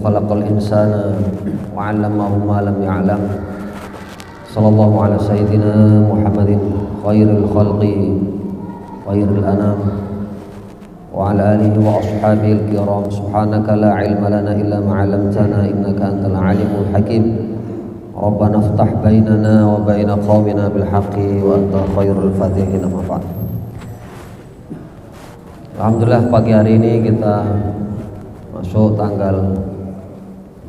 khalaqal insana wa 'allamahu ma lam ya'lam. Sallallahu ala sayyidina Muhammadin khairil khalqi khairil anam wa ala alihi wa ashabihi al-kiram. Subhanaka la ilma lana illa ma 'allamtana innaka antal alimul hakim. Rabbana iftah bainana wa baina qaumina bil haqqi wa anta khairul fatihin. Amma ba'd. Alhamdulillah pagi hari ini kita masuk tanggal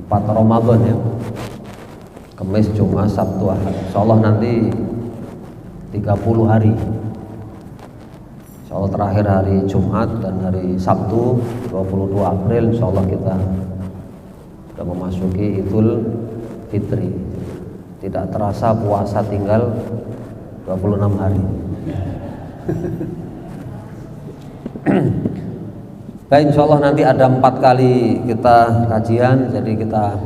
4 Ramadan ya. Kamis, Jumat, Sabtu, Ahad. Insyaallah nanti 30 hari. Insyaallah terakhir hari Jumat dan hari Sabtu 22 April insyaallah kita sudah memasuki Idul Fitri. Tidak terasa puasa tinggal 26 hari. Baik, insyaallah nanti ada 4 kali kita kajian. Jadi kita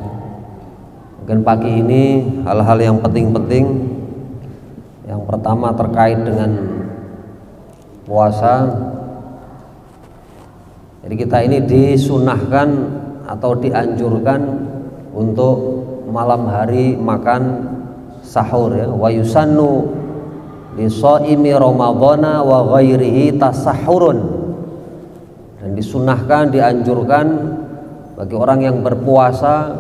mungkin pagi ini hal-hal yang penting-penting. Yang pertama terkait dengan puasa. Jadi kita ini disunahkan atau dianjurkan untuk malam hari makan sahur ya. Wa yusannu li shaimi ramadhana wa ghairihi tasahhurun. Dan disunahkan, dianjurkan bagi orang yang berpuasa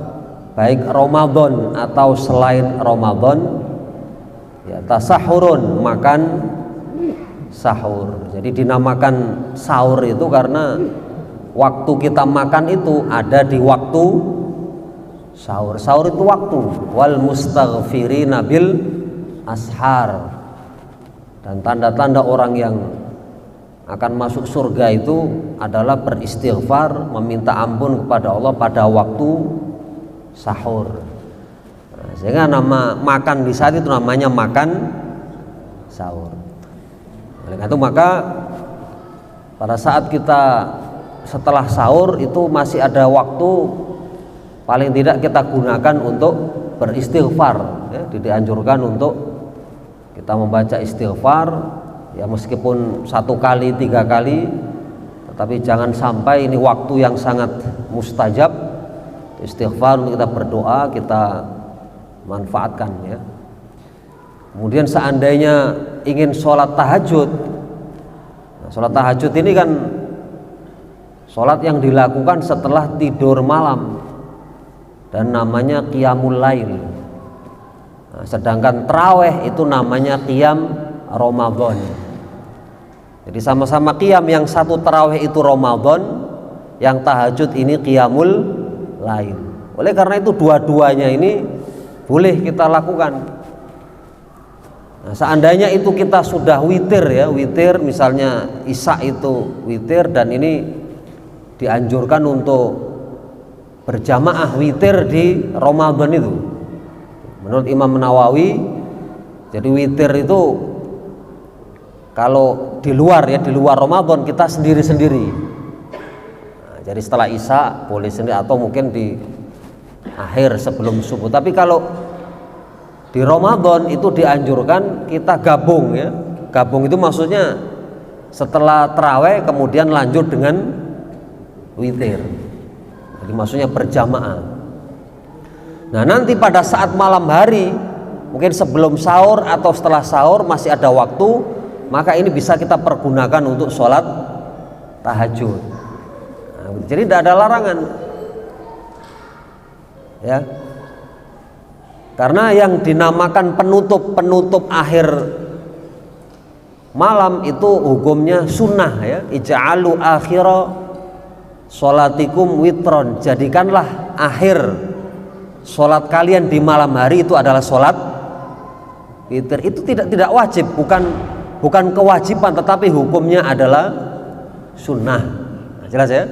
baik Ramadan atau selain Ramadan ya, tasahurun, makan sahur. Jadi dinamakan sahur itu karena waktu kita makan itu ada di waktu sahur. Sahur itu waktu. Wal mustaghfirina bil ashar. Dan tanda-tanda orang yang akan masuk surga itu adalah beristighfar, meminta ampun kepada Allah pada waktu sahur. Nah, sehingga nama makan di saat itu namanya makan sahur. Oleh itu maka pada saat kita setelah sahur itu masih ada waktu, paling tidak kita gunakan untuk beristighfar ya. Dianjurkan untuk kita membaca istighfar ya, meskipun 1 kali 3 kali, tetapi jangan sampai ini waktu yang sangat mustajab. Istighfar untuk kita berdoa, kita manfaatkan ya. Kemudian seandainya ingin sholat tahajud, nah, sholat tahajud ini kan sholat yang dilakukan setelah tidur malam dan namanya qiyamul lail. Nah, sedangkan tarawih itu namanya qiyam Ramadan. Jadi sama-sama qiyam, yang satu tarawih itu Ramadan, yang tahajud ini qiyamul lail. Oleh karena itu dua-duanya ini boleh kita lakukan. Nah, seandainya itu kita sudah witir ya, witir misalnya Isya itu witir, dan ini dianjurkan untuk berjamaah witir di Ramadan itu. Menurut Imam Nawawi, jadi witir itu kalau di luar ya, di luar Ramadan kita sendiri-sendiri. Nah, jadi setelah Isya boleh sendiri atau mungkin di akhir sebelum subuh. Tapi kalau di Ramadan itu dianjurkan kita gabung ya. Gabung itu maksudnya setelah tarawih kemudian lanjut dengan witir. Jadi maksudnya berjamaah. Nah, nanti pada saat malam hari, mungkin sebelum sahur atau setelah sahur masih ada waktu, maka ini bisa kita pergunakan untuk sholat tahajud. Nah, jadi tidak ada larangan ya, karena yang dinamakan penutup akhir malam itu hukumnya sunnah ya. Ij'alu akhira sholatikum witron, jadikanlah akhir sholat kalian di malam hari itu adalah sholat witir. Itu tidak wajib, bukan kewajiban, tetapi hukumnya adalah sunnah. Nah, jelas ya.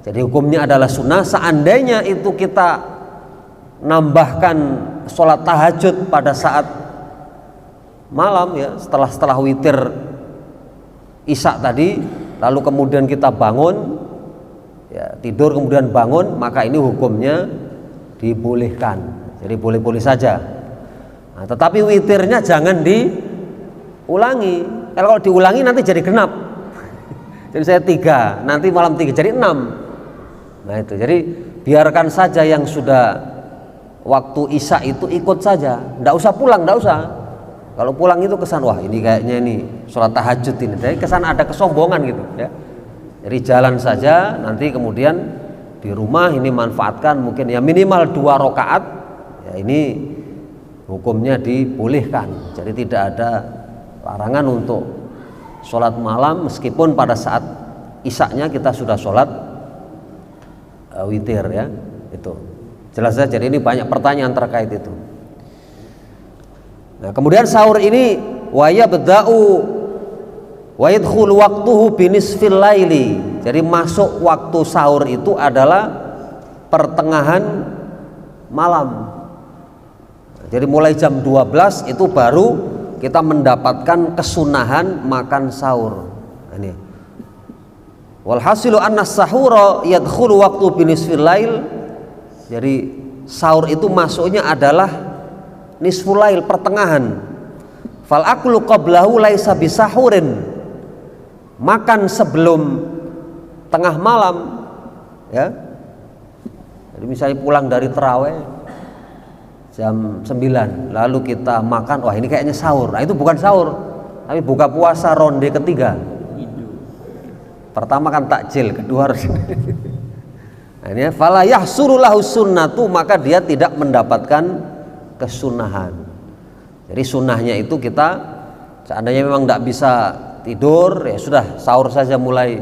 Jadi hukumnya adalah sunnah. Seandainya itu kita nambahkan sholat tahajud pada saat malam ya, setelah witir Isya tadi, lalu kemudian kita bangun ya, tidur kemudian bangun, maka ini hukumnya dibolehkan. Jadi boleh-boleh saja. Nah, tetapi witirnya jangan diulangi. Kalau diulangi nanti jadi genap. Jadi saya 3, nanti malam 3 jadi 6. Nah itu, jadi biarkan saja yang sudah waktu isya itu ikut saja, nggak usah pulang, nggak usah. Kalau pulang itu kesan, wah ini kayaknya ini sholat tahajud ini, jadi kesan ada kesombongan gitu ya. Jadi jalan saja, nanti kemudian di rumah ini manfaatkan mungkin ya minimal 2 rakaat, ya ini hukumnya dibolehkan. Jadi tidak ada larangan untuk sholat malam meskipun pada saat isya-nya kita sudah sholat witir ya. Itu jelas saja. Jadi ini banyak pertanyaan terkait itu. Nah kemudian sahur ini wa yadkhulu waqtuhu binisfil laili. Jadi masuk waktu sahur itu adalah pertengahan malam. Jadi mulai jam 12 itu baru kita mendapatkan kesunahan makan sahur. Ini. Walhasilu anna sahura yadkhulu waqtu binisfil lail. Jadi sahur itu masuknya adalah nisful lail, pertengahan. Fal aklu qablahu laisa bisahurin. Makan sebelum tengah malam ya. Jadi misalnya pulang dari tarawih jam 9 lalu kita makan, wah ini kayaknya sahur. Nah itu bukan sahur, tapi buka puasa ronde ketiga. Pertama kan takjil, kedua harus nah ini fala yahsuru lahu sunnatu, maka dia tidak mendapatkan kesunahan. Jadi sunnahnya itu kita seandainya memang tidak bisa tidur, ya sudah sahur saja mulai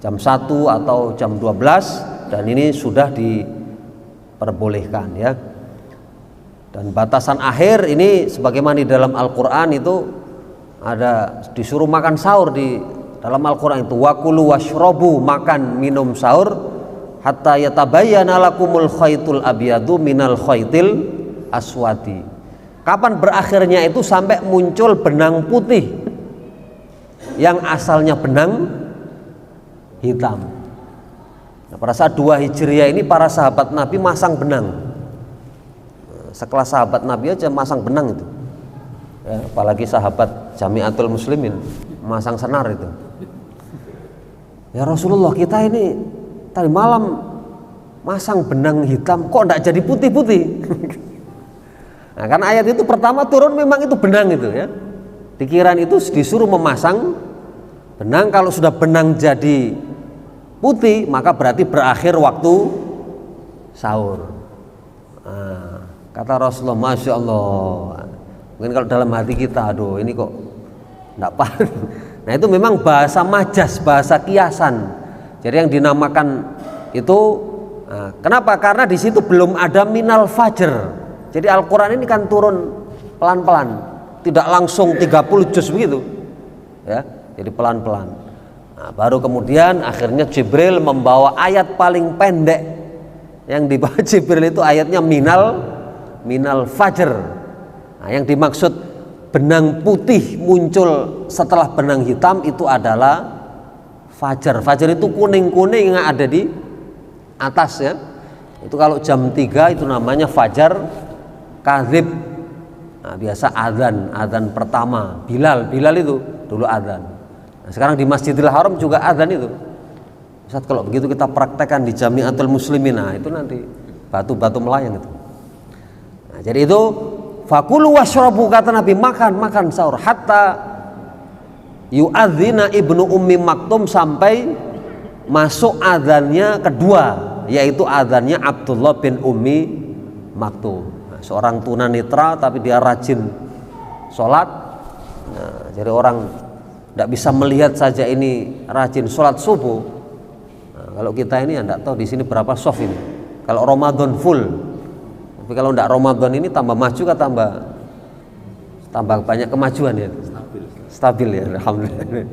jam 1 atau jam 12, dan ini sudah diperbolehkan ya. Dan batasan akhir ini sebagaimana di dalam Al-Qur'an itu ada disuruh makan sahur di dalam Al-Qur'an itu wakulu washrobu, makan minum sahur hatta yatabayyana lakumul khaytul abyadu minal khaytil aswadi. Kapan berakhirnya itu? Sampai muncul benang putih yang asalnya benang hitam. Nah, pada saat 2 Hijriah ini para sahabat Nabi masang benang. Sekelas sahabat Nabi aja masang benang itu ya, apalagi sahabat Jamiatul Muslimin masang senar itu. Ya Rasulullah, kita ini tadi malam masang benang hitam kok enggak jadi putih-putih. Nah kan ayat itu pertama turun memang itu benang itu ya, dikirain itu disuruh memasang benang. Kalau sudah benang jadi putih maka berarti berakhir waktu sahur. Nah, kata Rasulullah, Masya Allah, mungkin kalau dalam hati kita, aduh ini kok enggak paham. Nah itu memang bahasa majas, bahasa kiasan. Jadi yang dinamakan itu kenapa? Karena di situ belum ada minal fajr. Jadi Al-Quran ini kan turun pelan-pelan, tidak langsung 30 juz begitu ya. Jadi pelan-pelan. Nah, baru kemudian akhirnya Jibril membawa ayat paling pendek. Yang dibawa Jibril itu ayatnya minal fajr. Nah, yang dimaksud benang putih muncul setelah benang hitam itu adalah fajar. Fajar itu kuning-kuning yang ada di atas ya. Itu kalau jam 3 itu namanya fajar kadzib. Nah, biasa adzan pertama Bilal itu dulu adzan. Nah, sekarang di Masjidil Haram juga adzan itu. Ustaz, kalau begitu kita praktekkan di Jamiatul Muslimin, nah itu nanti batu-batu melayang itu. Nah, jadi itu fakulu washrabu, kata Nabi, makan sahur hatta yu'adzina Ibnu Ummi Maktum, sampai masuk adzannya kedua, yaitu adzannya Abdullah bin Ummi Maktum. Nah, seorang tunanetra tapi dia rajin sholat. Nah, jadi orang tidak bisa melihat saja ini rajin sholat subuh. Nah, kalau kita ini tidak tahu di sini berapa soft ini. Kalau Ramadan full, tapi kalau tidak Ramadan ini tambah maju kan tambah banyak kemajuan ya. Stabil ya, alhamdulillah.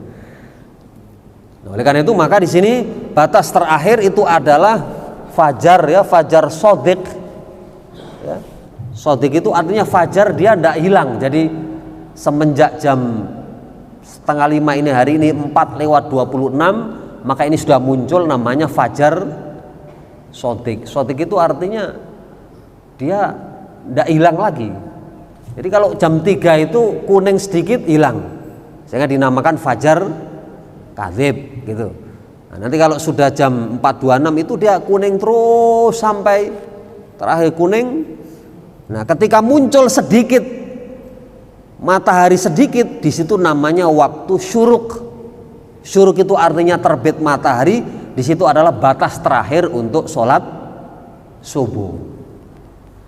Nah, oleh karena itu maka di sini batas terakhir itu adalah fajar ya, fajar sodik. Ya. Sodik itu artinya fajar dia tidak hilang. Jadi semenjak jam 4:30 ini, hari ini 4:26, maka ini sudah muncul namanya fajar sodik. Sodik itu artinya dia tidak hilang lagi. Jadi kalau jam 3 itu kuning sedikit hilang, sehingga dinamakan fajar kadzib gitu. Nah, nanti kalau sudah jam 4.26 itu dia kuning terus sampai terakhir kuning. Nah, ketika muncul sedikit matahari sedikit, di situ namanya waktu syuruk. Syuruk itu artinya terbit matahari. Di situ adalah batas terakhir untuk sholat subuh.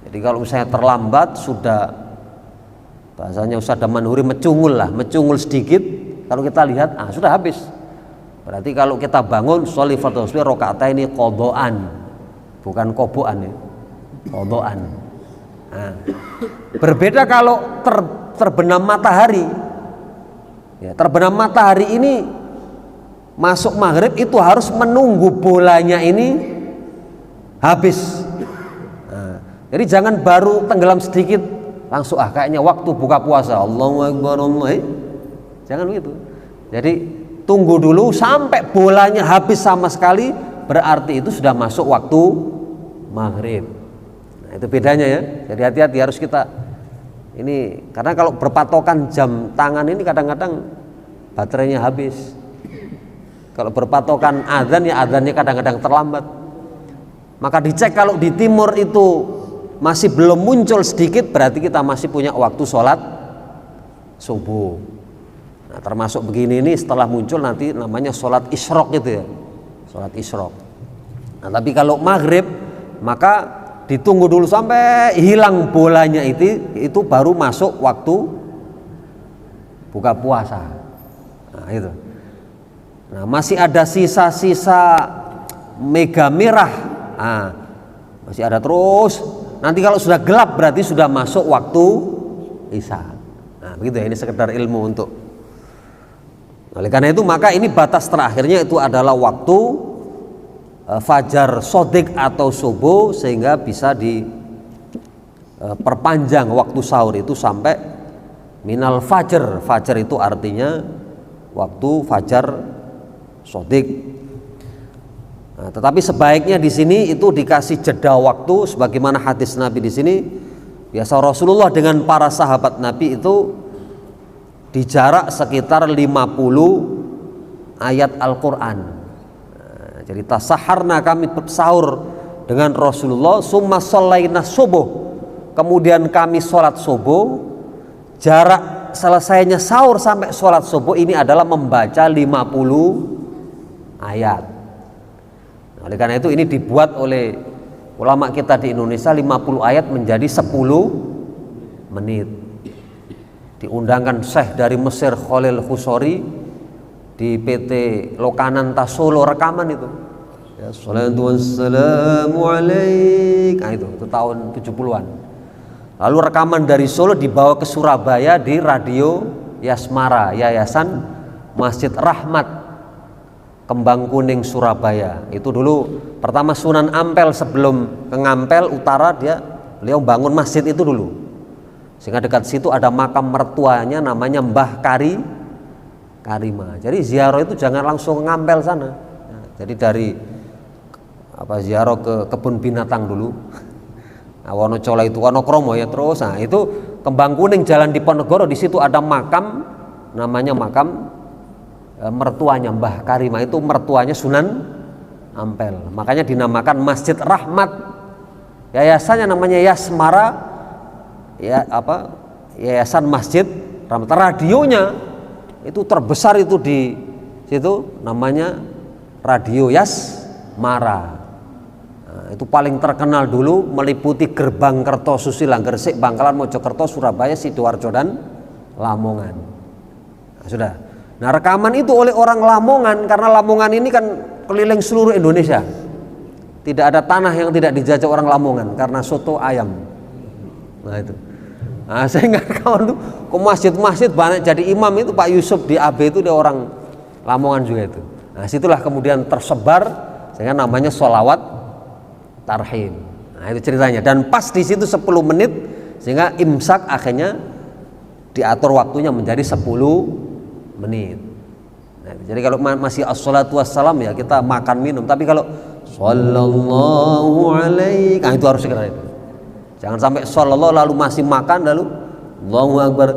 Jadi kalau misalnya terlambat, sudah bahasanya Ustaz Damanhuri mecungul sedikit. Kalau kita lihat, sudah habis. Berarti kalau kita bangun sholli fardhu subhi rakaataini qadhaan, bukan qoboan ya, qadhaan. Nah, berbeda kalau terbenam matahari. Ya, terbenam matahari ini masuk maghrib itu harus menunggu bolanya ini habis. Nah, jadi jangan baru tenggelam sedikit langsung kayaknya waktu buka puasa. Allahu Akbar, jangan begitu. Jadi tunggu dulu sampai bolanya habis sama sekali, berarti itu sudah masuk waktu maghrib. Nah, itu bedanya ya. Jadi hati-hati harus kita ini, karena kalau berpatokan jam tangan ini kadang-kadang baterainya habis. Kalau berpatokan azan ya azannya kadang-kadang terlambat. Maka dicek kalau di timur itu masih belum muncul sedikit, berarti kita masih punya waktu sholat subuh. Nah, termasuk begini ini setelah muncul nanti namanya sholat isyraq gitu ya, sholat isyraq. Nah, tapi kalau maghrib maka ditunggu dulu sampai hilang bolanya itu baru masuk waktu buka puasa. Nah, itu. Nah, masih ada sisa-sisa mega merah. Nah, masih ada terus. Nanti kalau sudah gelap berarti sudah masuk waktu isya. Nah, begitu ya, ini sekedar ilmu untuk. Oleh karena itu maka ini batas terakhirnya itu adalah waktu fajar sodik atau subuh, sehingga bisa diperpanjang waktu sahur itu sampai minal fajar. Fajar itu artinya waktu fajar sodik. Nah, tetapi sebaiknya di sini itu dikasih jeda waktu, sebagaimana hadis Nabi di sini. Biasa Rasulullah dengan para sahabat Nabi itu di jarak sekitar 50 ayat Al-Quran. Nah, jadi tasaharna, kami sahur dengan Rasulullah, summa shallaina subuh, kemudian kami sholat subuh. Jarak selesainya sahur sampai sholat subuh ini adalah membaca 50 ayat. Nah, oleh karena itu ini dibuat oleh ulama kita di Indonesia 50 ayat menjadi 10 menit. Diundangkan Syekh dari Mesir Khalil Khusori di PT Lokananta Solo rekaman itu. Ya, salatu wassalamu alaik. Nah, itu tahun 70-an. Lalu rekaman dari Solo dibawa ke Surabaya di Radio Yasmara, Yayasan Masjid Rahmat Kembang Kuning Surabaya. Itu dulu pertama Sunan Ampel, sebelum ke Ngampel Utara beliau bangun masjid itu dulu. Sehingga dekat situ ada makam mertuanya namanya Mbah Karima. Jadi ziarah itu jangan langsung Ngampel sana. Nah, jadi dari ziarah ke kebun binatang dulu. Nah, Wonocolo itu Wonokromo ya terus. Nah, itu Kembang Kuning Jalan Diponegoro, di situ ada makam namanya makam mertuanya Mbah Karima, itu mertuanya Sunan Ampel. Makanya dinamakan Masjid Rahmat. Yayasannya namanya Yasmara, Yayasan Masjid Rahmat. Radionya itu terbesar itu di situ namanya Radio Yasmara. Nah, itu paling terkenal dulu, meliputi Gerbang Kertosusila, Gresik, Bangkalan, Mojokerto, Surabaya, Sidoarjo dan Lamongan. Nah, sudah. Nah, rekaman itu oleh orang Lamongan, karena Lamongan ini kan keliling seluruh Indonesia. Tidak ada tanah yang tidak dijajah orang Lamongan karena soto ayam. Nah, itu. Nah, sehingga kawan tuh ke masjid-masjid banyak jadi imam itu Pak Yusuf di AB itu dia orang Lamongan juga itu. Nah, situlah kemudian tersebar sehingga namanya sholawat tarhim. Nah, itu ceritanya. Dan pas di situ 10 menit sehingga imsak akhirnya diatur waktunya menjadi 10 menit. Nah, jadi kalau masih as-salatu wassalam ya kita makan minum, tapi kalau sallallahu alaihi, nah itu harus segera itu. Jangan sampai sallallahu lalu masih makan lalu Allahu akbar.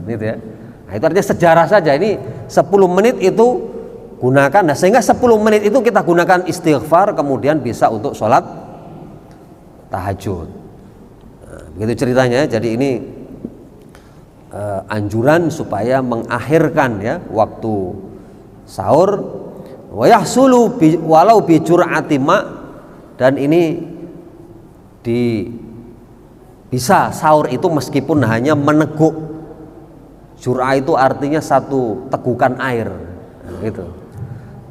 Gitu ya. Nah, itu artinya sejarah saja. Ini 10 menit itu gunakan. Nah, sehingga 10 menit itu kita gunakan istighfar, kemudian bisa untuk sholat tahajud. Nah, begitu ceritanya. Jadi ini anjuran supaya mengakhirkan ya waktu sahur, wa yahsulu walau bi jur'ati ma, dan ini bisa sahur itu meskipun hanya meneguk. Jur'ah itu artinya satu tegukan air, gitu.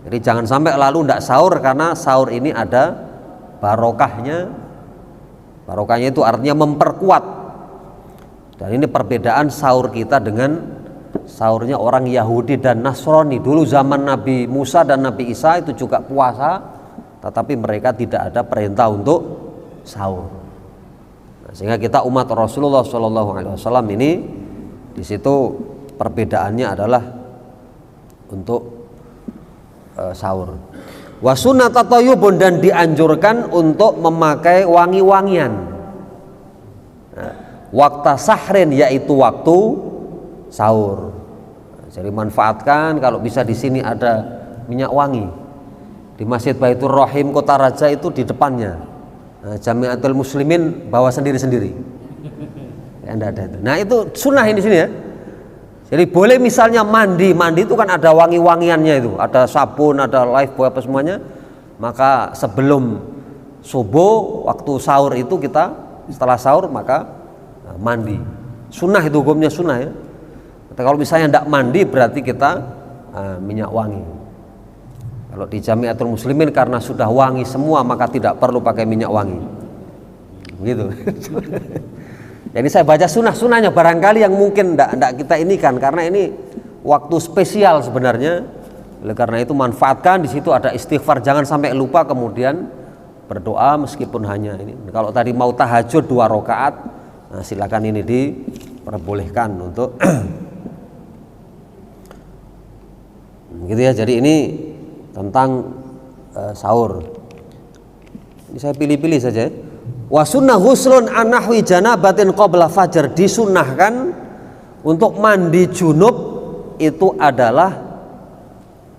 Jadi jangan sampai lalu tidak sahur, karena sahur ini ada barokahnya. Barokahnya itu artinya memperkuat. Dan ini perbedaan sahur kita dengan sahurnya orang Yahudi dan Nasrani. Dulu zaman Nabi Musa dan Nabi Isa itu juga puasa, tetapi mereka tidak ada perintah untuk sahur. Nah, sehingga kita umat Rasulullah SAW ini di situ perbedaannya adalah untuk sahur. Wa sunnat tatayyubun, dan dianjurkan untuk memakai wangi-wangian. Nah, waktu sahrin, yaitu waktu sahur. Jadi manfaatkan, kalau bisa di sini ada minyak wangi. Di Masjid Baitur Rahim Kota Raja itu di depannya. Nah, Jamiatul Muslimin bawa sendiri-sendiri. Ada itu. Nah, itu sunnah ini sini ya. Jadi boleh misalnya mandi itu kan ada wangi-wangiannya itu, ada sabun, ada lifebuoy apa semuanya. Maka sebelum subuh waktu sahur itu kita setelah sahur maka mandi. Sunnah itu hukumnya sunnah ya. Kalau misalnya tidak mandi berarti kita minyak wangi. Kalau di Jamiatul Muslimin karena sudah wangi semua maka tidak perlu pakai minyak wangi. Begitu. Jadi saya baca sunnah-sunnahnya barangkali yang mungkin tidak kita ini kan, karena ini waktu spesial sebenarnya. Oleh karena itu manfaatkan, di situ ada istighfar, jangan sampai lupa, kemudian berdoa meskipun hanya ini. Kalau tadi mau tahajud 2 rakaat, nah silakan ini diperbolehkan untuk gitu ya. Jadi ini tentang sahur. Ini saya pilih-pilih saja. Wa sunnah ghuslun an nahwi janabatin qabla fajar, disunnahkan untuk mandi junub itu adalah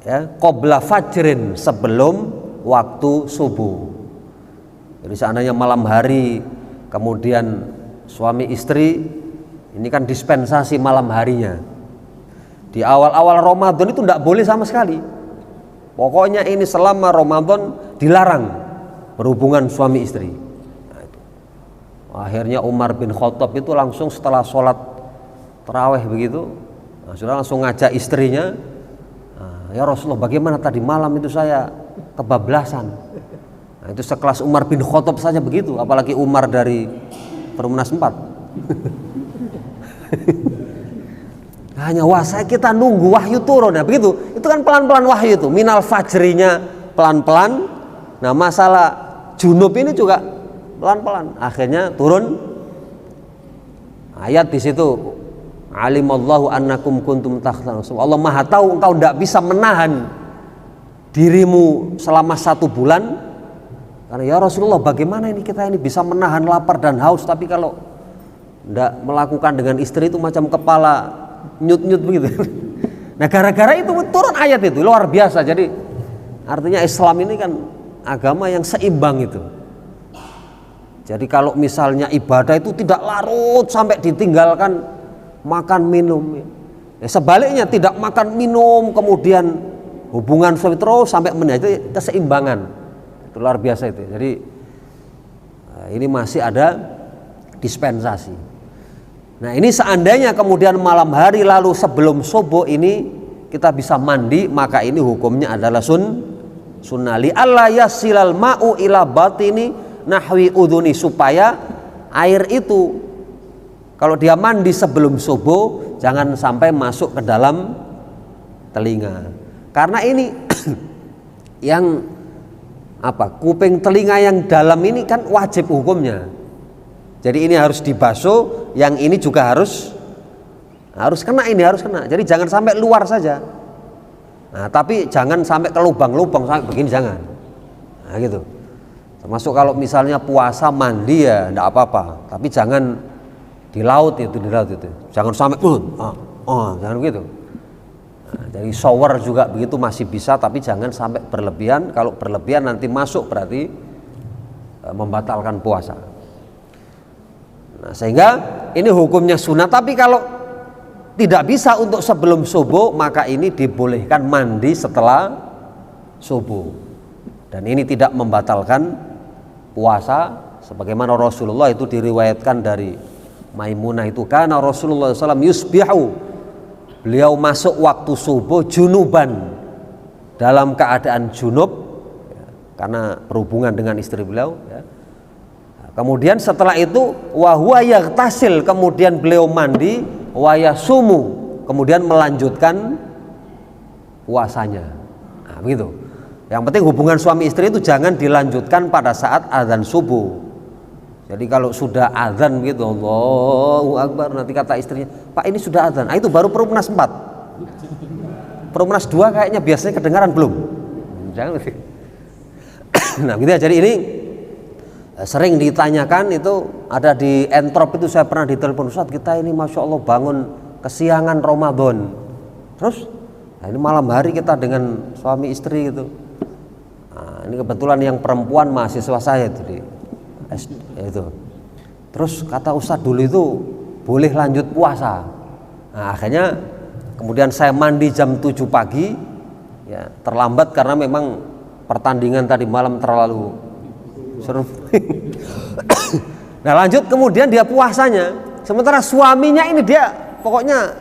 ya qabla fajrin, sebelum waktu subuh. Jadi seandainya malam hari kemudian suami istri ini kan dispensasi malam harinya. Di awal-awal Ramadan itu tidak boleh sama sekali. Pokoknya ini selama Ramadan dilarang berhubungan suami istri. Nah, itu. Akhirnya Umar bin Khattab itu langsung setelah sholat tarawih begitu, nah, sudah langsung ngajak istrinya, nah, ya Rasulullah, bagaimana tadi malam itu saya kebablasan. Nah, itu sekelas Umar bin Khattab saja begitu, apalagi Umar dari Perumnas 4. Hanya kita nunggu wahyu turun, ya begitu. Itu kan pelan-pelan wahyu itu, minal fajrinya pelan-pelan. Nah, masalah junub ini juga pelan-pelan. Akhirnya turun ayat di situ. Alimallahu annakum kuntum takhtanun. Allah Maha tahu engkau tidak bisa menahan dirimu selama 1 bulan. Karena ya Rasulullah, bagaimana ini kita ini bisa menahan lapar dan haus, tapi kalau tidak melakukan dengan istri itu macam kepala nyut-nyut begitu. Nah, gara-gara itu turun ayat itu, luar biasa. Jadi artinya Islam ini kan agama yang seimbang itu. Jadi kalau misalnya ibadah itu tidak larut sampai ditinggalkan makan minum. Ya, sebaliknya tidak makan minum kemudian hubungan suami terus sampai itu keseimbangan. Itu luar biasa itu. Jadi ini masih ada dispensasi. Nah, ini seandainya kemudian malam hari lalu sebelum subuh ini kita bisa mandi, maka ini hukumnya adalah sunnah. Li alla yasilal ma'u ila batini nahwi udhuni, supaya air itu kalau dia mandi sebelum subuh jangan sampai masuk ke dalam telinga. Karena ini yang kuping telinga yang dalam ini kan wajib hukumnya. Jadi ini harus dibasuh, yang ini juga harus kena, ini harus kena. Jadi jangan sampai luar saja. Nah, tapi jangan sampai ke lubang-lubang sampai begini, jangan. Nah, gitu. Termasuk kalau misalnya puasa mandi ya enggak apa-apa, tapi jangan di laut itu. Jangan sampai jangan begitu. Nah, jadi shower juga begitu masih bisa, tapi jangan sampai berlebihan. Kalau berlebihan nanti masuk berarti membatalkan puasa. Nah, sehingga ini hukumnya sunnah. Tapi kalau tidak bisa untuk sebelum subuh, maka ini dibolehkan mandi setelah subuh. Dan ini tidak membatalkan puasa, sebagaimana Rasulullah itu diriwayatkan dari Maimunah itu, karena Rasulullah SAW yusbihu, beliau masuk waktu subuh junuban, dalam keadaan junub karena berhubungan dengan istri beliau ya. Kemudian setelah itu wahwa yaghtasil, kemudian beliau mandi, wa yasumu, kemudian melanjutkan puasanya. Nah, begitu. Yang penting hubungan suami istri itu jangan dilanjutkan pada saat azan subuh. Jadi kalau sudah azan gitu, Allahu Akbar, nanti kata istrinya, Pak ini sudah azan. Itu baru Perumnas 4. Perumnas 2 kayaknya biasanya kedengaran belum. Jangan. Nah, gitu ya. Jadi ini sering ditanyakan, itu ada di Entrop itu, saya pernah ditelepon, Ustaz kita ini Masya Allah bangun kesiangan Ramadan, terus nah ini malam hari kita dengan suami istri gitu. Nah, ini kebetulan yang perempuan mahasiswa saya itu di itu. Terus kata Ustaz dulu itu boleh lanjut puasa. Nah, akhirnya kemudian saya mandi jam 7 pagi ya, terlambat karena memang pertandingan tadi malam terlalu seru. Nah lanjut, kemudian dia puasanya, sementara suaminya ini dia pokoknya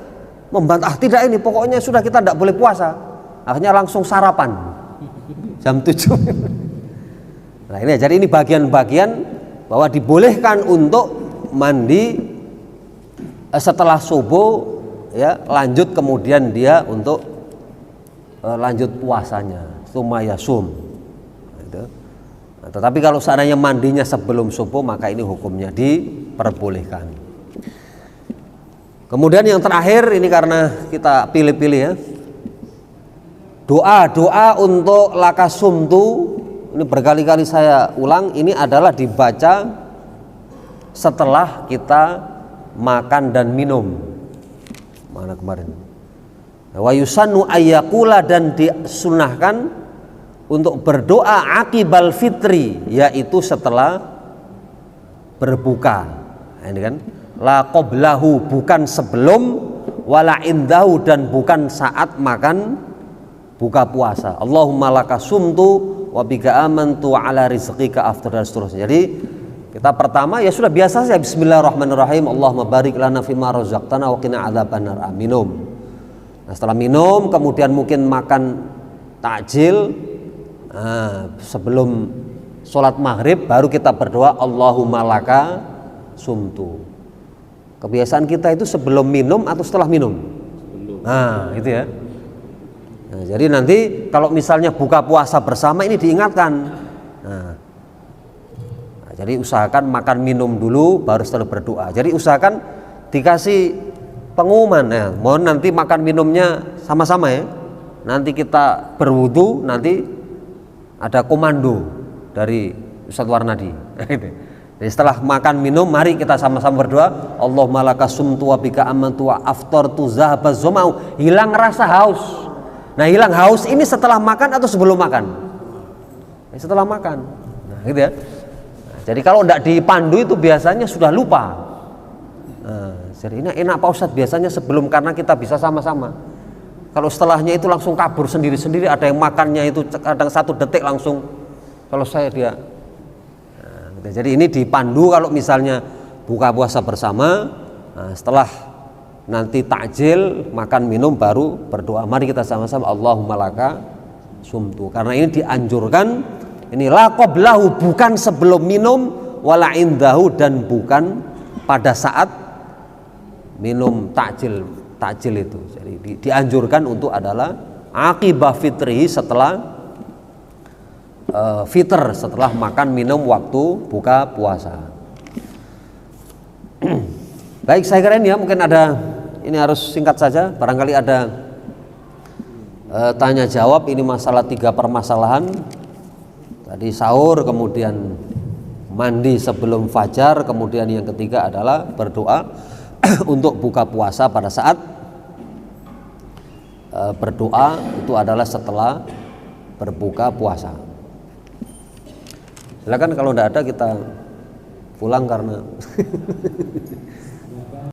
membantah, tidak ini pokoknya sudah kita tidak boleh puasa. Akhirnya langsung sarapan jam 7. Nah ini jadi ini bagian-bagian bahwa dibolehkan untuk mandi setelah subuh ya, lanjut kemudian dia untuk lanjut puasanya, sumayasum gitu. Nah, tetapi kalau seandainya mandinya sebelum subuh, maka ini hukumnya diperbolehkan. Kemudian yang terakhir ini karena kita pilih-pilih ya, doa untuk lakasumtu, ini berkali-kali saya ulang, ini adalah dibaca setelah kita makan dan minum. Mana kemarin? Wa yusannu ayyakula, dan disunahkan untuk berdoa akibal fitri, yaitu setelah berbuka. Nah, ini kan la qoblahu, bukan sebelum, wala indahu, dan bukan saat makan buka puasa. Allahumma laka sumtu wa bika amantu ala rizqika aftar, dan seterusnya. Jadi kita pertama ya sudah biasa saja, bismillahirrahmanirrahim, Allahumma barik lana fima razaqtana wa qina adzabannar. Minum. Nah, setelah minum kemudian mungkin makan takjil. Nah, sebelum sholat maghrib baru kita berdoa Allahumma laka sumtu. Kebiasaan kita itu sebelum minum atau setelah minum? Nah itu ya. Nah, jadi nanti kalau misalnya buka puasa bersama ini diingatkan. Nah, jadi usahakan makan minum dulu baru setelah berdoa. Jadi usahakan dikasih pengumuman ya, mohon nanti makan minumnya sama-sama ya. Nanti kita berwudu, nanti ada komando dari Ustadz Warnadi. Jadi setelah makan minum mari kita sama-sama berdoa Allahumma laka sumtu wa bika amantu wa aftartu zahaba zomau. Hilang rasa haus. Nah hilang haus ini setelah makan atau sebelum makan? Setelah makan. Nah gitu ya. Nah, jadi kalau tidak dipandu itu biasanya sudah lupa. Nah, jadi ini enak Pak Ustadz biasanya sebelum, karena kita bisa sama-sama. Kalau setelahnya itu langsung kabur sendiri-sendiri, ada yang makannya itu kadang 1 detik langsung selesai dia. Nah, jadi ini dipandu kalau misalnya buka puasa bersama. Nah, setelah nanti takjil makan minum baru berdoa. Mari kita sama-sama Allahumma laka sumtu. Karena ini dianjurkan, ini la qoblahu, bukan sebelum minum, wala indahu, dan bukan pada saat minum takjil itu. Jadi dianjurkan untuk adalah akibah fitri, setelah fitr, setelah makan minum waktu buka puasa. Baik, saya kira ini ya, mungkin ada, ini harus singkat saja, barangkali ada tanya jawab. Ini masalah 3 permasalahan tadi, sahur, kemudian mandi sebelum fajar, kemudian yang ketiga adalah berdoa untuk buka puasa pada saat berdoa itu adalah setelah berbuka puasa. Silakan kalau tidak ada kita pulang karena